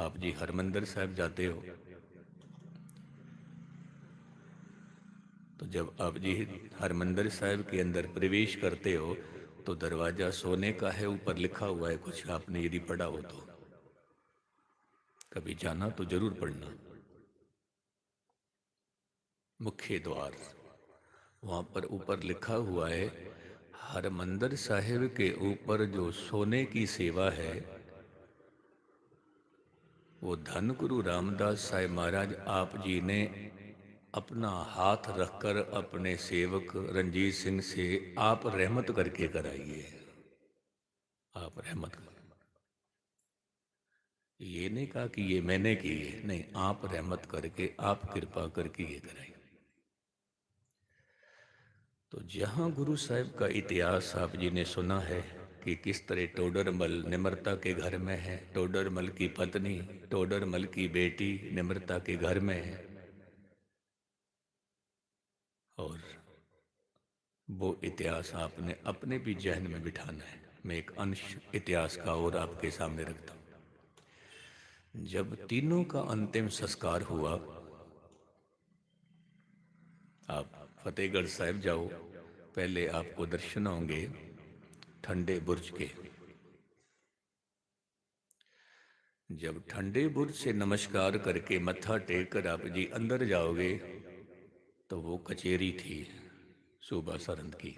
आप जी हरमंदिर साहिब जाते हो तो जब आप जी हरमंदिर साहिब के अंदर प्रवेश करते हो तो दरवाज़ा सोने का है, ऊपर लिखा हुआ है कुछ, आपने यदि पढ़ा हो तो कभी जाना तो जरूर पढ़ना। मुख्य द्वार, वहाँ पर ऊपर लिखा हुआ है हरमंदिर साहिब के ऊपर जो सोने की सेवा है वो धन गुरु रामदास साहिब महाराज आप जी ने अपना हाथ रखकर अपने सेवक रंजीत सिंह से आप रहमत करके कराइए। आप रहमत कर, ये नहीं कहा कि ये मैंने की है, नहीं, आप रहमत करके, आप कृपा करके ये कराइए। तो जहाँ गुरु साहिब का इतिहास आप जी ने सुना है कि किस तरह टोडरमल निम्रता के घर में है, टोडरमल की पत्नी, टोडरमल की बेटी निम्रता के घर में है, और वो इतिहास आपने अपने भी जहन में बिठाना है। मैं एक अंश इतिहास का और आपके सामने रखता हूँ। जब तीनों का अंतिम संस्कार हुआ, आप फतेहगढ़ साहिब जाओ, पहले आपको दर्शन होंगे ठंडे बुर्ज के। जब ठंडे बुर्ज से नमस्कार करके मत्था टेक कर आप जी अंदर जाओगे तो वो कचेरी थी सूबा सरहंद की,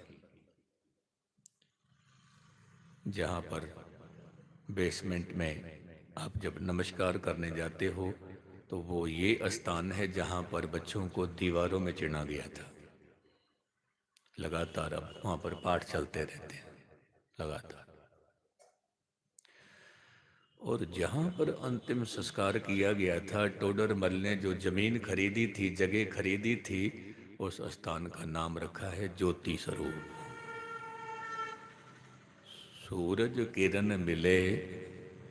जहाँ पर बेसमेंट में आप जब नमस्कार करने जाते हो तो वो ये स्थान है जहाँ पर बच्चों को दीवारों में चिना गया था। लगातार अब वहाँ पर पाठ चलते रहते हैं लगातार। और जहाँ पर अंतिम संस्कार किया गया था, टोडरमल ने जो जमीन खरीदी थी, जगह खरीदी थी, उस स्थान का नाम रखा है ज्योति स्वरूप। सूरज किरण मिले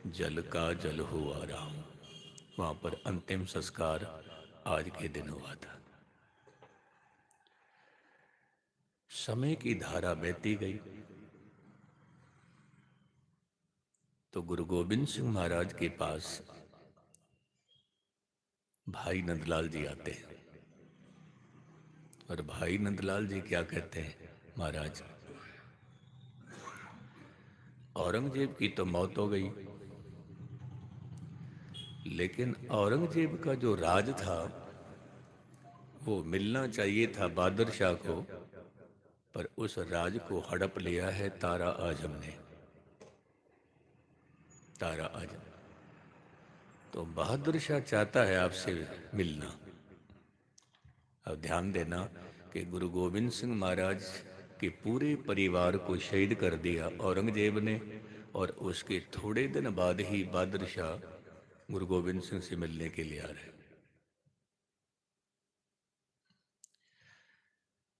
जल का जल हुआ राम। वहाँ पर अंतिम संस्कार आज के दिन हुआ था। समय की धारा बहती गई तो गुरु गोविंद सिंह महाराज के पास भाई नंदलाल जी आते हैं, और भाई नंदलाल जी क्या कहते हैं, महाराज औरंगजेब की तो मौत हो गई, लेकिन औरंगजेब का जो राज था वो मिलना चाहिए था बहादुर शाह को, पर उस राज को हड़प लिया है तारा आजम ने। तारा आजम, तो बहादुर शाह चाहता है आपसे मिलना। अब ध्यान देना कि गुरु गोविंद सिंह महाराज के पूरे परिवार को शहीद कर दिया औरंगजेब ने, और उसके थोड़े दिन बाद ही बहादुर शाह गुरु गोविंद सिंह से मिलने के लिए आ रहे,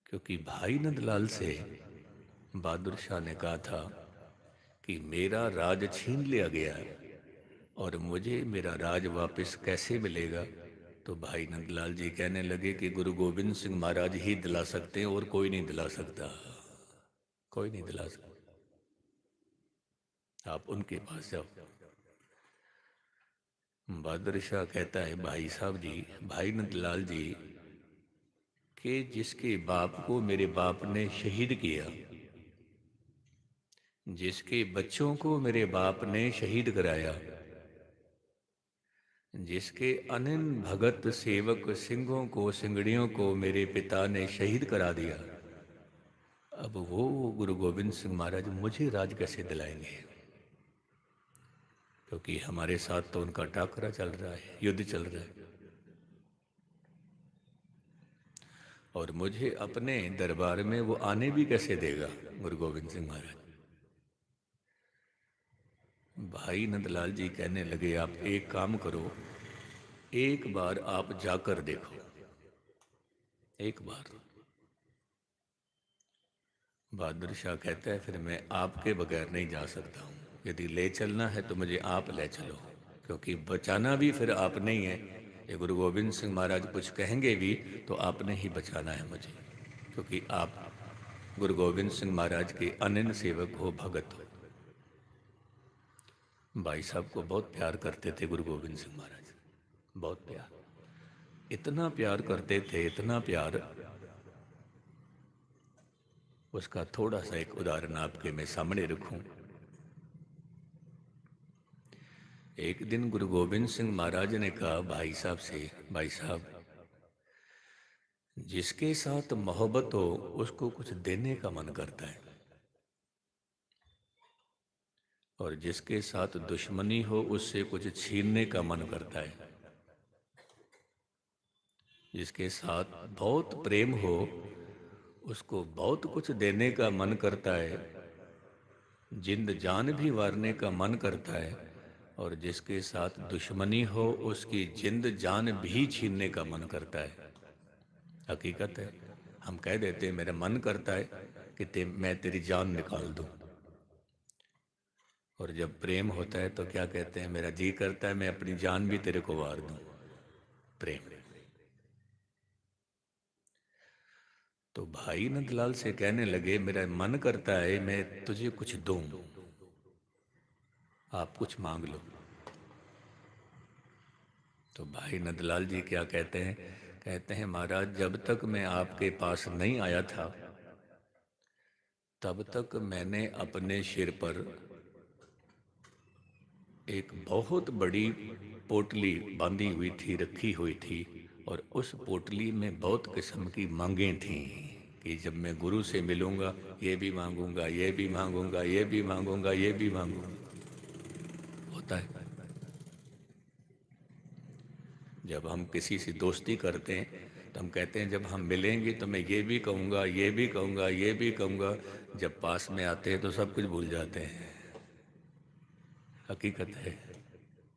क्योंकि भाई नंदलाल से बहादुर शाह ने कहा था कि मेरा राज छीन लिया गया है और मुझे मेरा राज वापस कैसे मिलेगा। तो भाई नंदलाल जी कहने लगे कि गुरु गोविंद सिंह महाराज ही दिला सकते हैं, और कोई नहीं दिला सकता, कोई नहीं दिला सकता, आप उनके पास जाओ। बहादुर शाह कहता है भाई साहब जी, भाई नंदलाल जी, कि जिसके बाप को मेरे बाप ने शहीद किया, जिसके बच्चों को मेरे बाप ने शहीद कराया, जिसके अनिन भगत सेवक सिंहों को, सिंगड़ियों को मेरे पिता ने शहीद करा दिया, अब वो गुरु गोविंद सिंह महाराज मुझे राज कैसे दिलाएंगे, क्योंकि हमारे साथ तो उनका टाकरा चल रहा है, युद्ध चल रहा है, और मुझे अपने दरबार में वो आने भी कैसे देगा गुरु गोविंद सिंह महाराज। भाई नंदलाल जी कहने लगे आप एक काम करो, एक बार आप जाकर देखो, एक बार। बहादुर शाह कहता है फिर मैं आपके बगैर नहीं जा सकता हूँ, यदि ले चलना है तो मुझे आप ले चलो, क्योंकि बचाना भी फिर आपने ही है। ये गुरु गोविंद सिंह महाराज कुछ कहेंगे भी तो आपने ही बचाना है मुझे, क्योंकि आप गुरु गोविंद सिंह महाराज के अनन्य सेवक हो, भगत हो। भाई साहब को बहुत प्यार करते थे गुरु गोविंद सिंह महाराज, बहुत प्यार, इतना प्यार करते थे, इतना प्यार। उसका थोड़ा सा एक उदाहरण आपके मैं सामने रखूं। एक दिन गुरु गोविंद सिंह महाराज ने कहा भाई साहब से, भाई साहब, जिसके साथ मोहब्बत हो उसको कुछ देने का मन करता है, और जिसके साथ दुश्मनी हो उससे कुछ छीनने का मन करता है। जिसके साथ बहुत प्रेम हो उसको बहुत कुछ देने का मन करता है, जिंद जान भी वारने का मन करता है, और जिसके साथ दुश्मनी हो उसकी जिंद जान भी छीनने का मन करता है। हकीकत है, हम कह देते हैं मेरा मन करता है कि मैं तेरी जान निकाल दूं, और जब प्रेम होता है तो क्या कहते हैं, मेरा जी करता है मैं अपनी जान भी तेरे को वार दूं। प्रेम। तो भाई नंदलाल से कहने लगे मेरा मन करता है मैं तुझे कुछ दूं, आप कुछ मांग लो। तो भाई नंदलाल जी क्या कहते हैं, कहते हैं महाराज जब तक मैं आपके पास नहीं आया था तब तक मैंने अपने सिर पर एक बहुत बड़ी पोटली बांधी हुई थी, रखी हुई थी, और उस पोटली में बहुत किस्म की मांगें थीं कि जब मैं गुरु से मिलूंगा ये भी मांगूंगा, ये भी मांगूंगा, ये भी मांगूंगा, ये भी मांगूंगा। होता है जब हम किसी से दोस्ती करते हैं तो हम कहते हैं जब हम मिलेंगे तो मैं ये भी कहूँगा, ये भी कहूँगा, ये भी कहूँगा। जब पास में आते हैं तो सब कुछ भूल जाते हैं। हकीकत है,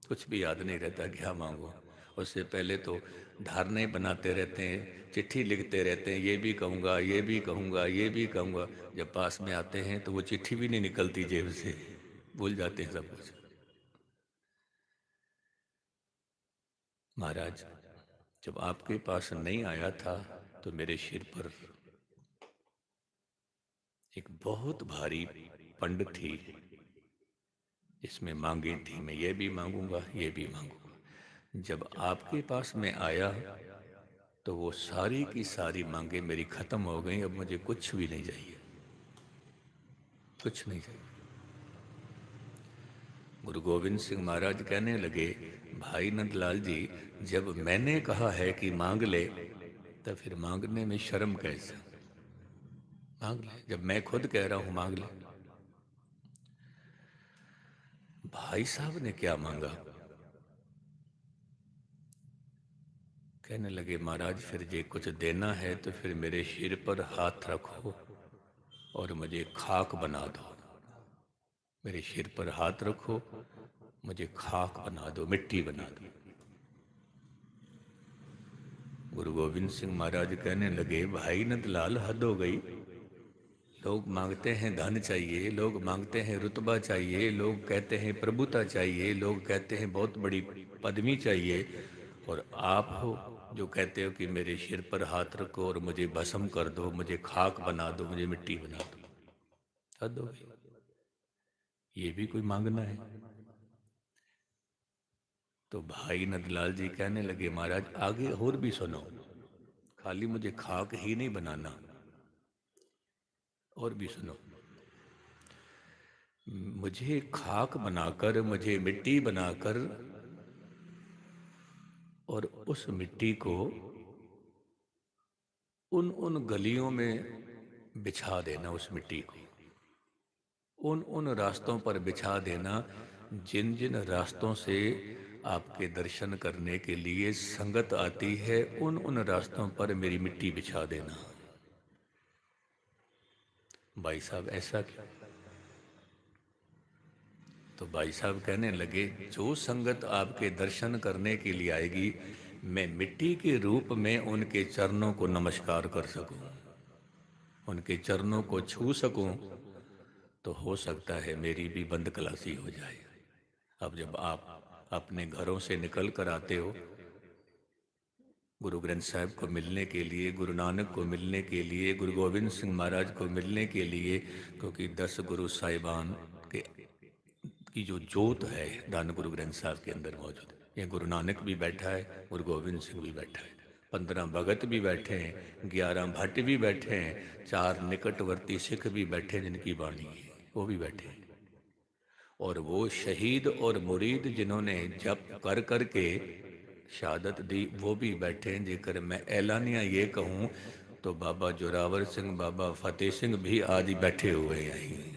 कुछ भी याद नहीं रहता क्या मांगो। उससे पहले तो धारणाएं बनाते रहते हैं, चिट्ठी लिखते रहते हैं, ये भी कहूँगा, ये भी कहूँगा, ये भी कहूँगा। जब पास में आते हैं तो वो चिट्ठी भी नहीं निकलती जेब से, भूल जाते हैं सब कुछ। महाराज जब आपके पास नहीं आया था तो मेरे सिर पर एक बहुत भारी पंड थी, इसमें मांगे थी, मैं ये भी मांगूंगा, ये भी मांगूंगा। जब आपके पास में आया तो वो सारी की सारी मांगे मेरी खत्म हो गई, अब मुझे कुछ भी नहीं चाहिए, कुछ नहीं चाहिए। गुरु गोविंद सिंह महाराज कहने लगे भाई नंदलाल जी जब मैंने कहा है कि मांग ले तो फिर मांगने में शर्म कैसे, मांग ले, जब मैं खुद कह रहा हूं मांग ले। भाई साहब ने क्या मांगा, कहने लगे महाराज फिर जे कुछ देना है तो फिर मेरे सिर पर हाथ रखो और मुझे खाक बना दो। मेरे सिर पर हाथ रखो, मुझे खाक बना दो, मिट्टी बना दो। गुरु गोविंद सिंह महाराज कहने लगे भाई नंदलाल हद हो गई। लोग मांगते हैं धन चाहिए, लोग मांगते हैं रुतबा चाहिए, लोग कहते हैं प्रभुता चाहिए, लोग कहते हैं बहुत बड़ी पदवी चाहिए, और आप हो जो कहते हो कि मेरे सिर पर हाथ रखो और मुझे भस्म कर दो, मुझे खाक बना दो, मुझे मिट्टी बना दो। हद हो गई, ये भी कोई मांगना है। तो भाई नंदलाल जी कहने लगे महाराज आगे और भी सुनो, खाली मुझे खाक ही नहीं बनाना, और भी सुनो। मुझे खाक बनाकर, मुझे मिट्टी बनाकर, और उस मिट्टी को उन उन गलियों में बिछा देना, उस मिट्टी को उन उन रास्तों पर बिछा देना जिन जिन रास्तों से आपके दर्शन करने के लिए संगत आती है, उन उन रास्तों पर मेरी मिट्टी बिछा देना। भाई साहब ऐसा क्यों? तो भाई साहब कहने लगे जो संगत आपके दर्शन करने के लिए आएगी मैं मिट्टी के रूप में उनके चरणों को नमस्कार कर सकूं, उनके चरणों को छू सकूं, तो हो सकता है मेरी भी बंद कलासी हो जाए। अब जब आप अपने घरों से निकल कर आते हो गुरु ग्रंथ साहिब को मिलने के लिए, गुरु नानक को मिलने के लिए, गुरु गोविंद सिंह महाराज को मिलने के लिए, क्योंकि 10 गुरु साहिबान के की जो जोत है धन गुरु ग्रंथ साहब के अंदर मौजूद है। ये गुरु नानक भी बैठा है, गुरु गोविंद सिंह भी बैठा है, 15 भगत भी बैठे हैं, 11 भट्ट भी बैठे हैं, 4 निकटवर्ती सिख भी बैठे जिनकी वाणी है वो भी बैठे हैं, और वो शहीद और मुरीद जिन्होंने जप कर कर के शहादत दी वो भी बैठे हैं। जेकर मैं ऐलानिया ये कहूँ तो बाबा जोरावर सिंह, बाबा फतेह सिंह भी आज ही बैठे हुए हैं।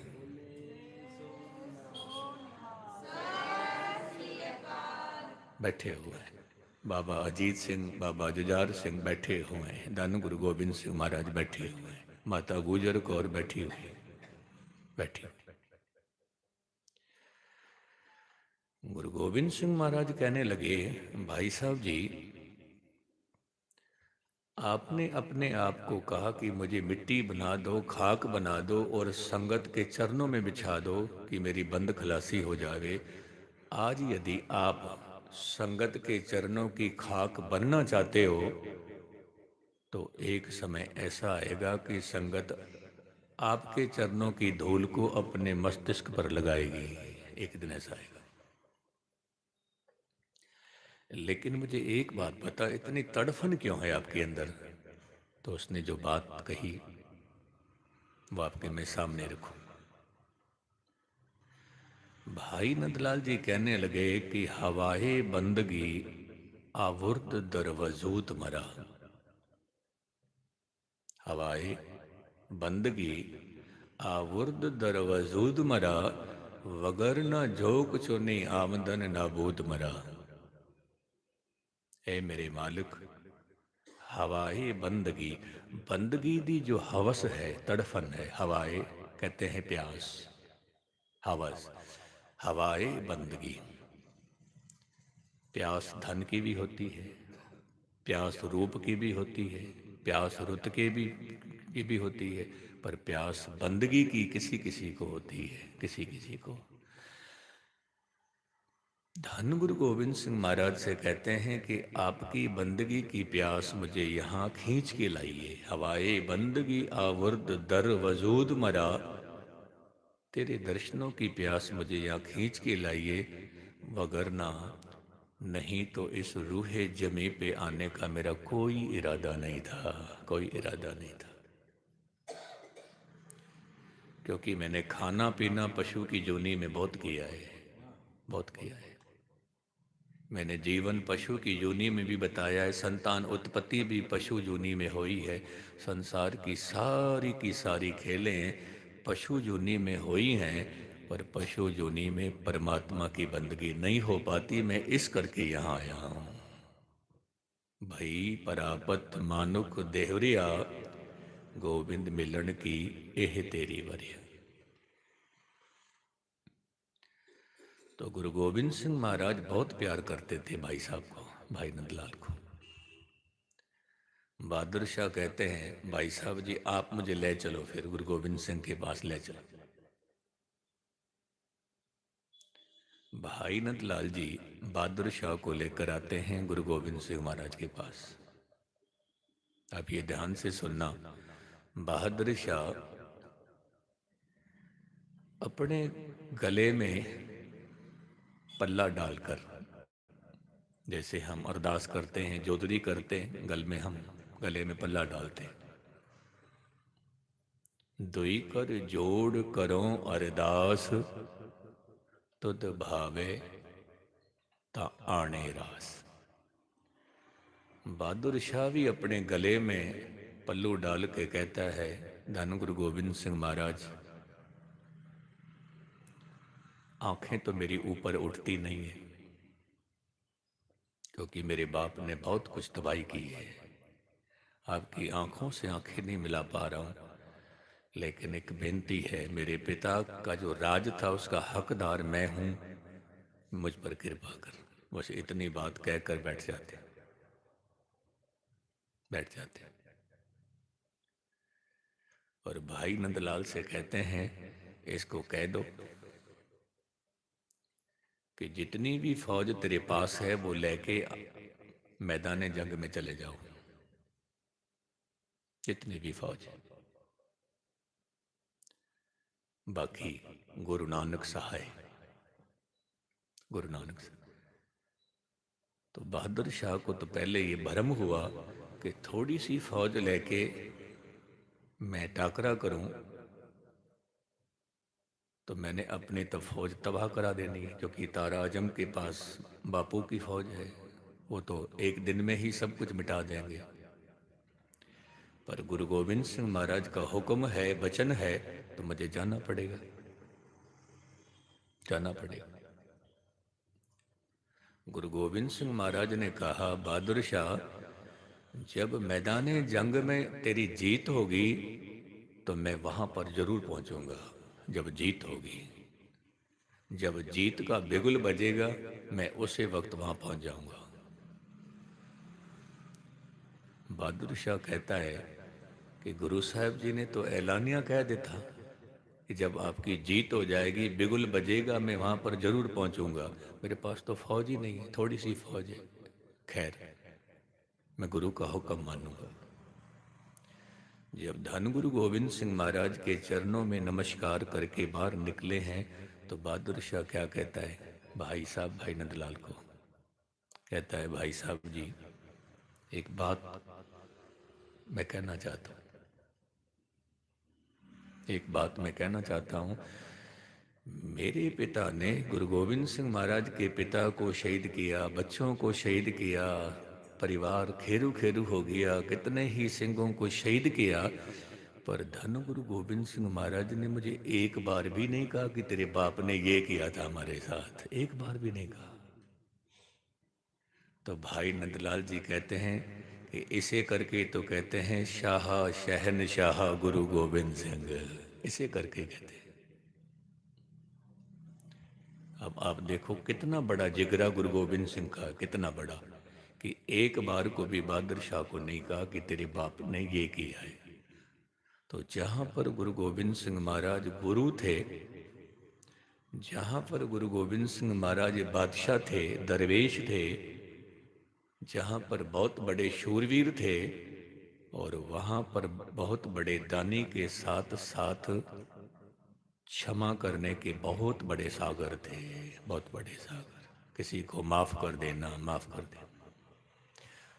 बैठे हुए हैं बाबा अजीत सिंह, बाबा जुझार सिंह बैठे हुए हैं, धन गुरु गोबिंद सिंह महाराज बैठे हुए हैं, माता गुजर कौर बैठी हुई है, बैठी। गुरु गोबिंद सिंह महाराज कहने लगे, भाई साहब जी, आपने अपने आप को कहा कि मुझे मिट्टी बना दो, खाक बना दो और संगत के चरणों में बिछा दो कि मेरी बंद खलासी हो जावे। आज यदि आप संगत के चरणों की खाक बनना चाहते हो तो एक समय ऐसा आएगा कि संगत आपके चरणों की धूल को अपने मस्तिष्क पर लगाएगी। एक दिन ऐसा आएगा। लेकिन मुझे एक बात बता, इतनी तड़फन क्यों है आपके अंदर? तो उसने जो बात कही वो आपके मैं सामने रखूं। भाई नंदलाल जी कहने लगे कि हवाए बंदगी आवुर्द दरवजूत मरा। हवाए बंदगी आवुर्द दरवजूद मरा, वगर न झोंक चुनी आमदन नाबूद मरा। ए मेरे मालिक, हवाए बंदगी, बंदगी दी जो हवस है, तड़फन है, हवाए कहते हैं प्यास, हवस, हवाए बंदगी। प्यास धन की भी होती है, प्यास रूप की भी होती है, प्यास रुत की भी होती है, पर प्यास बंदगी की किसी किसी को होती है, किसी किसी को। धन गुरु गोविंद सिंह महाराज से कहते हैं कि आपकी बंदगी की प्यास मुझे यहाँ खींच के लाइए। हवाए बंदगी आवर्द दर वजूद मरा, तेरे दर्शनों की प्यास मुझे यहाँ खींच के लाइए, वगरना नहीं तो इस रूहे जमी पे आने का मेरा कोई इरादा नहीं था, कोई इरादा नहीं था। क्योंकि मैंने खाना पीना पशु की जोनी में बहुत किया है, बहुत किया है। मैंने जीवन पशु की योनि में भी बताया है, संतान उत्पत्ति भी पशु योनि में हुई है। संसार की सारी खेलें पशु योनि में हुई हैं, पर पशु योनि में परमात्मा की बंदगी नहीं हो पाती। मैं इस करके यहाँ आया हूँ। भई परापत मानुक देहरिया, गोविंद मिलन की एह तेरी वरिया। तो गुरु गोविंद सिंह महाराज बहुत प्यार करते थे भाई साहब को, भाई नंदलाल को। बहादुर शाह कहते हैं, भाई साहब जी आप मुझे ले चलो, फिर गुरु गोविंद सिंह के पास ले चलो। भाई नंदलाल जी बहादुर शाह को लेकर आते हैं गुरु गोविंद सिंह महाराज के पास। आप ये ध्यान से सुनना, बहादुर शाह अपने गले में पल्ला डालकर, जैसे हम अरदास करते हैं, जोदरी करते हैं, गले में पल्ला डालते हैं। दुई कर जोड़ करो अरदास, तुद भावे ता आने रास। बहादुर शाह भी अपने गले में पल्लू डाल के कहता है, धन गुरु गोविंद सिंह महाराज, आंखें तो मेरी ऊपर उठती नहीं है, क्योंकि मेरे बाप ने बहुत कुछ तबाही की है। आपकी आंखों से आंखें नहीं मिला पा रहा हूँ, लेकिन एक बेनती है, मेरे पिता का जो राज था उसका हकदार मैं हूँ, मुझ पर कृपा कर। बस इतनी बात कहकर बैठ जाते, बैठ जाते। और भाई नंदलाल से कहते हैं, इसको कह दो कि जितनी भी फौज तेरे पास है वो लेके मैदान जंग में चले जाओ, जितनी भी फौज है। बाकी गुरु नानक सहाय, गुरु नानक से। तो बहादुर शाह को तो पहले ये भ्रम हुआ कि थोड़ी सी फौज लेके मैं टाकरा करूं तो मैंने अपनी तो फौज तबाह करा देनी है, क्योंकि तारा आजम के पास बापू की फौज है, वो तो एक दिन में ही सब कुछ मिटा देंगे। पर गुरु गोविंद सिंह महाराज का हुक्म है, वचन है, तो मुझे जाना पड़ेगा, जाना पड़ेगा। गुरु गोविंद सिंह महाराज ने कहा, बहादुर शाह, जब मैदान जंग में तेरी जीत होगी तो मैं वहां पर जरूर पहुंचूंगा। जब जीत होगी, जब जीत का बिगुल बजेगा, मैं उसी वक्त वहां पहुंच जाऊंगा। बहादुर शाह कहता है कि गुरु साहब जी ने तो ऐलानिया कह देता कि जब आपकी जीत हो जाएगी, बिगुल बजेगा, मैं वहां पर जरूर पहुंचूंगा। मेरे पास तो फौज ही नहीं है, थोड़ी सी फौज है। खैर, मैं गुरु का हुक्म मानूंगा। जब धन गुरु गोविंद सिंह महाराज के चरणों में नमस्कार करके बाहर निकले हैं, तो बहादुर शाह क्या कहता है भाई साहब, भाई नंदलाल को कहता है, भाई साहब जी, एक बात मैं कहना चाहता हूँ, एक बात मैं कहना चाहता हूँ। मेरे पिता ने गुरु गोविंद सिंह महाराज के पिता को शहीद किया, बच्चों को शहीद किया, परिवार खेरू खेरू हो गया, कितने ही सिंहों को शहीद किया, पर धन गुरु गोविंद सिंह महाराज ने मुझे एक बार भी नहीं कहा कि तेरे बाप ने ये किया था हमारे साथ, एक बार भी नहीं कहा। तो भाई नंदलाल जी कहते हैं कि इसे करके तो कहते हैं शाह शहनशाह गुरु गोविंद सिंह, इसे करके कहते हैं। अब आप देखो कितना बड़ा जिगरा गुरु गोविंद सिंह का, कितना बड़ा, कि एक बार को भी बहादुर शाह को नहीं कहा कि तेरे बाप ने ये किया है। तो जहाँ पर गुरु गोविंद सिंह महाराज गुरु थे, जहाँ पर गुरु गोविंद सिंह महाराज बादशाह थे, दरवेश थे, जहाँ पर बहुत बड़े शूरवीर थे, और वहाँ पर बहुत बड़े दानी के साथ साथ क्षमा करने के बहुत बड़े सागर थे, बहुत बड़े सागर। किसी को माफ कर देना, माफ कर देना,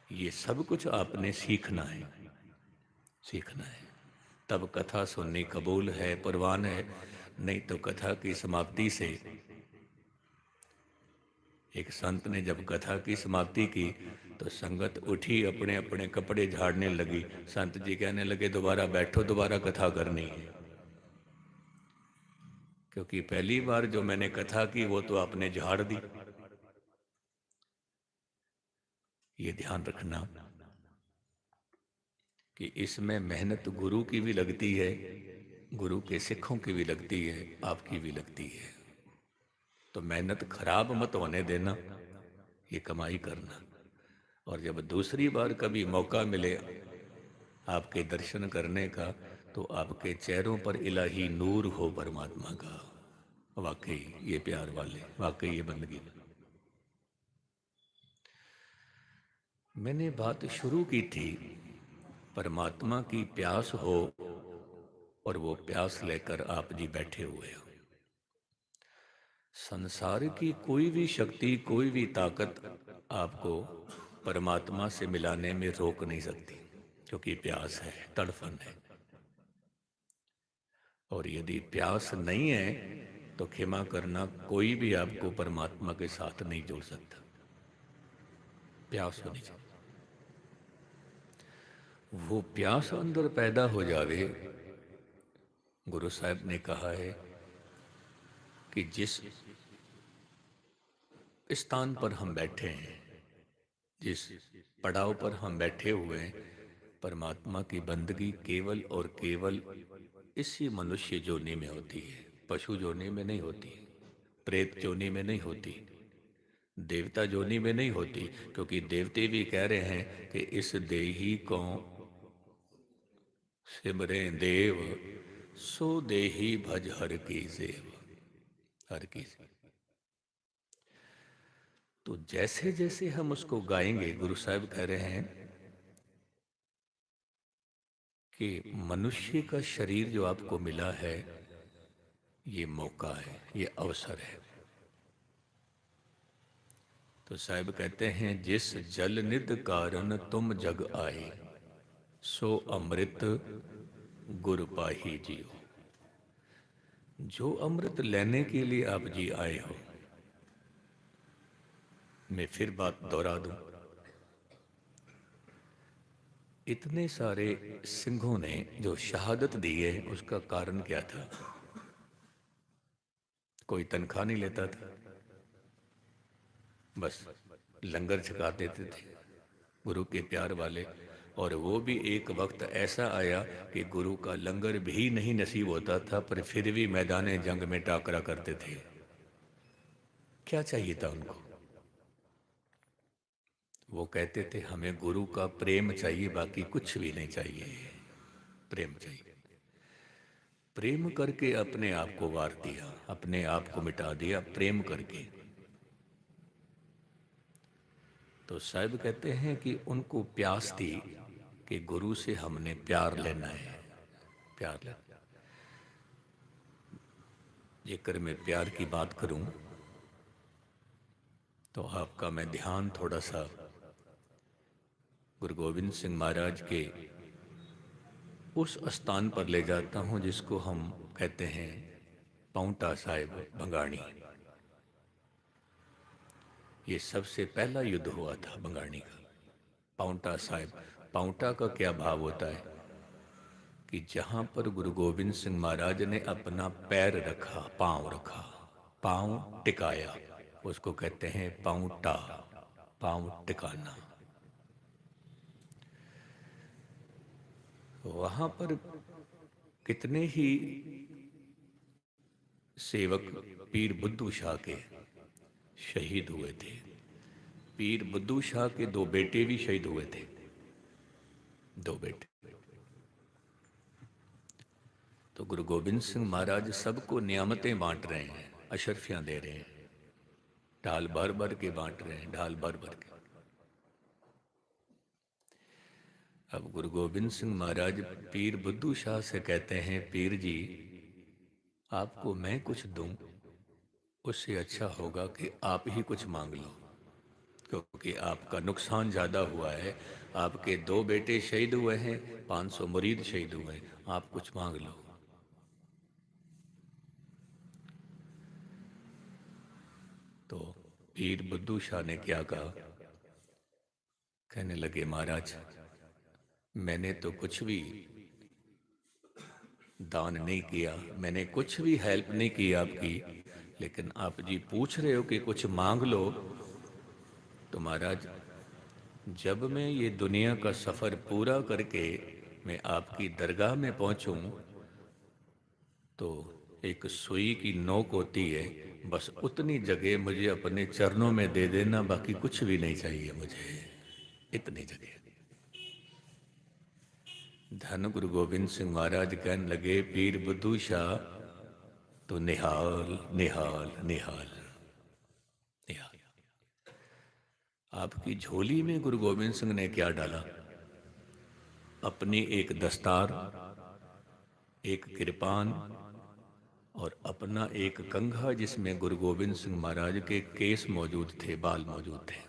ये सब कुछ आपने सीखना है, सीखना है। तब कथा सुननी कबूल है, परवान है। नहीं तो कथा की समाप्ति से, एक संत ने जब कथा की समाप्ति की तो संगत उठी, अपने अपने कपड़े झाड़ने लगी। संत जी कहने लगे, दोबारा बैठो, दोबारा कथा करनी है, क्योंकि पहली बार जो मैंने कथा की वो तो आपने झाड़ दी। ये ध्यान रखना कि इसमें मेहनत गुरु की भी लगती है, गुरु के सिखों की भी लगती है, आपकी भी लगती है। तो मेहनत खराब मत होने देना, ये कमाई करना। और जब दूसरी बार कभी मौका मिले आपके दर्शन करने का, तो आपके चेहरों पर इलाही नूर हो परमात्मा का। वाकई ये प्यार वाले, वाकई ये बंदगी। मैंने बात शुरू की थी, परमात्मा की प्यास हो, और वो प्यास लेकर आप जी बैठे हुए हो। संसार की कोई भी शक्ति, कोई भी ताकत आपको परमात्मा से मिलाने में रोक नहीं सकती, क्योंकि प्यास है, तड़फन है। और यदि प्यास नहीं है तो क्षमा करना, कोई भी आपको परमात्मा के साथ नहीं जोड़ सकता। प्यास होनी चाहिए। वो प्यास अंदर पैदा हो जावे। गुरु साहब ने कहा है कि जिस स्थान पर हम बैठे हैं, जिस पड़ाव पर हम बैठे हुए हैं, परमात्मा की बंदगी केवल और केवल इसी मनुष्य जोनी में होती है, पशु जोनी में नहीं होती, प्रेत जोनी में नहीं होती, देवता जोनी में नहीं होती। क्योंकि देवते भी कह रहे हैं कि इस देही को सिमरे देव, सो देही भज हर की सेव, हर की सेव। तो जैसे जैसे हम उसको गाएंगे, गुरु साहब कह रहे हैं कि मनुष्य का शरीर जो आपको मिला है, ये मौका है, ये अवसर है। तो साहब कहते हैं, जिस जल निध कारण तुम जग आए, सो अमृत गुर पाही जियो। जो अमृत लेने के लिए आप जी आए हो, मैं फिर बात दोहरा दूं, इतने सारे सिंहों ने जो शहादत दी है, उसका कारण क्या था? कोई तनख्वाह नहीं लेता था, बस लंगर छका देते थे गुरु के प्यार वाले। और वो भी एक वक्त ऐसा आया कि गुरु का लंगर भी नहीं नसीब होता था, पर फिर भी मैदान जंग में टाकरा करते थे। क्या चाहिए था उनको? वो कहते थे, हमें गुरु का प्रेम चाहिए, बाकी कुछ भी नहीं चाहिए, प्रेम चाहिए। प्रेम करके अपने आप को वार दिया, अपने आप को मिटा दिया प्रेम करके। तो साहब कहते हैं कि उनको प्यास थी कि गुरु से हमने प्यार लेना है, प्यार लेना। जेकर मैं प्यार की बात करूं तो आपका मैं ध्यान थोड़ा सा गुरु गोविंद सिंह महाराज के उस स्थान पर ले जाता हूं जिसको हम कहते हैं पाउंटा साहिब बंगाणी। ये सबसे पहला युद्ध हुआ था बंगाणी का, पाउंटा साहिब। पाउंटा का क्या भाव होता है कि जहां पर गुरु गोविंद सिंह महाराज ने अपना पैर रखा, पांव रखा, पांव टिकाया, उसको कहते हैं पाउंटा, पांव टिकाना। वहां पर कितने ही सेवक पीर बुद्धू शाह के शहीद हुए थे। पीर बुद्धू शाह के दो बेटे भी शहीद हुए थे, दो बेटे। तो गुरु गोविंद सिंह महाराज सबको नियामतें बांट रहे हैं, अशरफियां दे रहे हैं, ढाल भर भर के बांट रहे हैं, ढाल भर भर के। अब गुरु गोविंद सिंह महाराज पीर बुद्धू शाह से कहते हैं, पीर जी आपको मैं कुछ दूं, उससे अच्छा होगा कि आप ही कुछ मांग लो, क्योंकि आपका नुकसान ज़्यादा हुआ है। आपके दो बेटे शहीद हुए हैं, 500 मुरीद शहीद हुए हैं, आप कुछ मांग लो। तो पीर बुद्धू शाह ने क्या कहा? कहने लगे, महाराज मैंने तो कुछ भी दान नहीं किया, मैंने कुछ भी हेल्प नहीं की आपकी, लेकिन आप जी पूछ रहे हो कि कुछ मांग लो। तो महाराज जब मैं ये दुनिया का सफ़र पूरा करके मैं आपकी दरगाह में पहुंचूं, तो एक सुई की नोक होती है, बस उतनी जगह मुझे अपने चरणों में दे देना, बाकी कुछ भी नहीं चाहिए मुझे, इतनी जगह। धन गुरु गोविंद सिंह महाराज कहने लगे, पीर बुद्धू शाह तो निहाल निहाल निहाल निहाल। आपकी झोली में गुरु गोविंद सिंह ने क्या डाला? अपनी एक दस्तार, एक कृपान और अपना एक कंघा, जिसमें गुरु गोविंद सिंह महाराज के केस मौजूद थे, बाल मौजूद थे।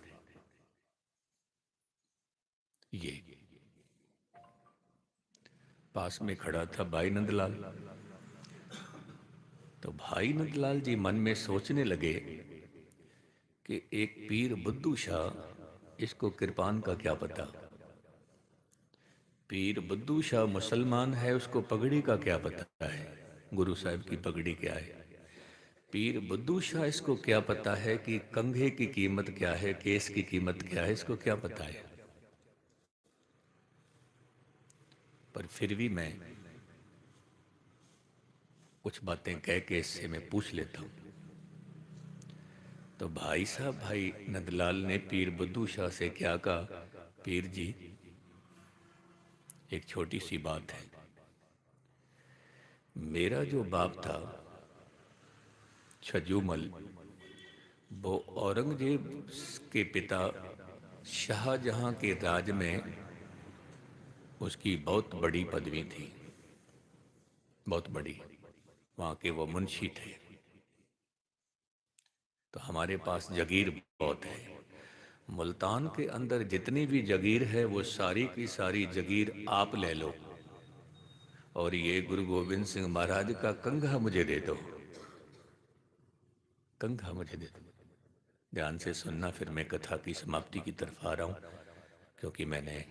ये पास में खड़ा था भाई नंदलाल। तो भाई नंदलाल जी मन में सोचने लगे कि एक पीर बुद्धू शाह, इसको कृपान का क्या पता? पीर बुद्धू शाह मुसलमान है, उसको पगड़ी का क्या पता है, गुरु साहब की पगड़ी क्या है? पीर बुद्धू शाह इसको क्या पता है कि कंघे की कीमत क्या है, केस की कीमत क्या है, इसको क्या पता है? पर फिर भी मैं कुछ बातें कह के इससे मैं पूछ लेता हूँ। तो भाई साहब, भाई नंदलाल ने पीर बुद्धू शाह से क्या कहा? पीर जी एक छोटी सी बात है, मेरा जो बाप था छजूमल, वो औरंगजेब के पिता शाहजहां के राज में उसकी बहुत बड़ी पदवी थी, बहुत बड़ी। वहाँ के वो मुंशी थे। तो हमारे पास जगीर बहुत है, मुल्तान के अंदर जितनी भी जगीर है वो सारी की सारी जगीर आप ले लो और ये गुरु गोविंद सिंह महाराज का कंघा मुझे दे दो, कंघा मुझे दे दो। ध्यान से सुनना, फिर मैं कथा की समाप्ति की तरफ आ रहा हूँ, क्योंकि मैंने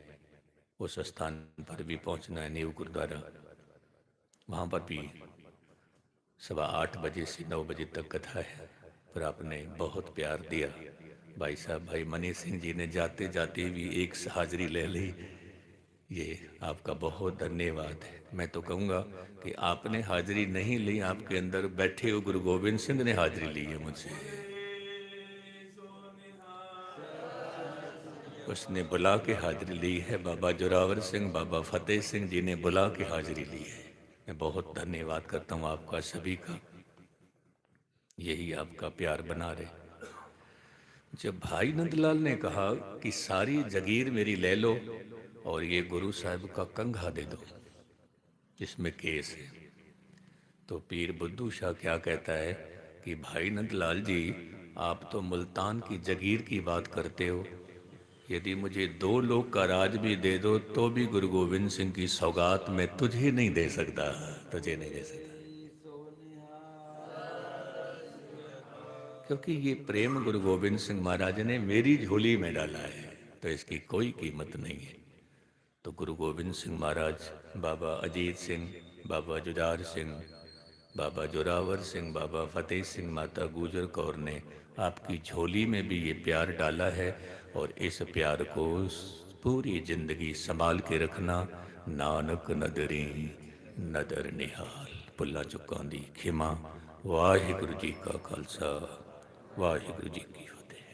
उस स्थान पर भी पहुँचना है, नीव गुरुद्वारा, वहाँ पर भी 8:15 बजे से 9 बजे तक कथा है। पर आपने बहुत प्यार दिया भाई साहब, भाई मनी सिंह जी ने जाते जाते भी एक हाजिरी ले ली, ये आपका बहुत धन्यवाद है। मैं तो कहूँगा कि आपने हाजिरी नहीं ली, आपके अंदर बैठे हो गुरु गोविंद सिंह ने हाजिरी ली है मुझसे। उसने बुला के हाजिरी ली है, बाबा जोरावर सिंह, बाबा फतेह सिंह जी ने बुला के हाजिरी ली है। मैं बहुत धन्यवाद करता हूँ आपका सभी का, यही आपका प्यार बना रहे। जब भाई नंदलाल ने कहा कि सारी जगीर मेरी ले लो और ये गुरु साहब का कंघा दे दो जिसमें केस है, तो पीर बुद्धू शाह क्या कहता है कि भाई नंदलाल जी, आप तो मुल्तान की जगीर की बात करते हो, यदि मुझे 2 लोग का राज भी दे दो तो भी गुरु गोविंद सिंह की सौगात मैं तुझे नहीं दे सकता, तुझे नहीं दे सकता, क्योंकि ये प्रेम गुरु गोविंद सिंह महाराज ने मेरी झोली में डाला है, तो इसकी कोई कीमत नहीं है। तो गुरु गोविंद सिंह महाराज, बाबा अजीत सिंह, बाबा जुझार सिंह, बाबा जोरावर सिंह, बाबा फतेह सिंह, माता गुजर कौर ने आपकी झोली में भी ये प्यार डाला है, और इस प्यार को पूरी जिंदगी संभाल के रखना। नानक नदरी नदर निहाल, भुल्ला चुका दी खिमा। वाहिगुरु जी का खालसा, वाहिगुरु जी की फतेह।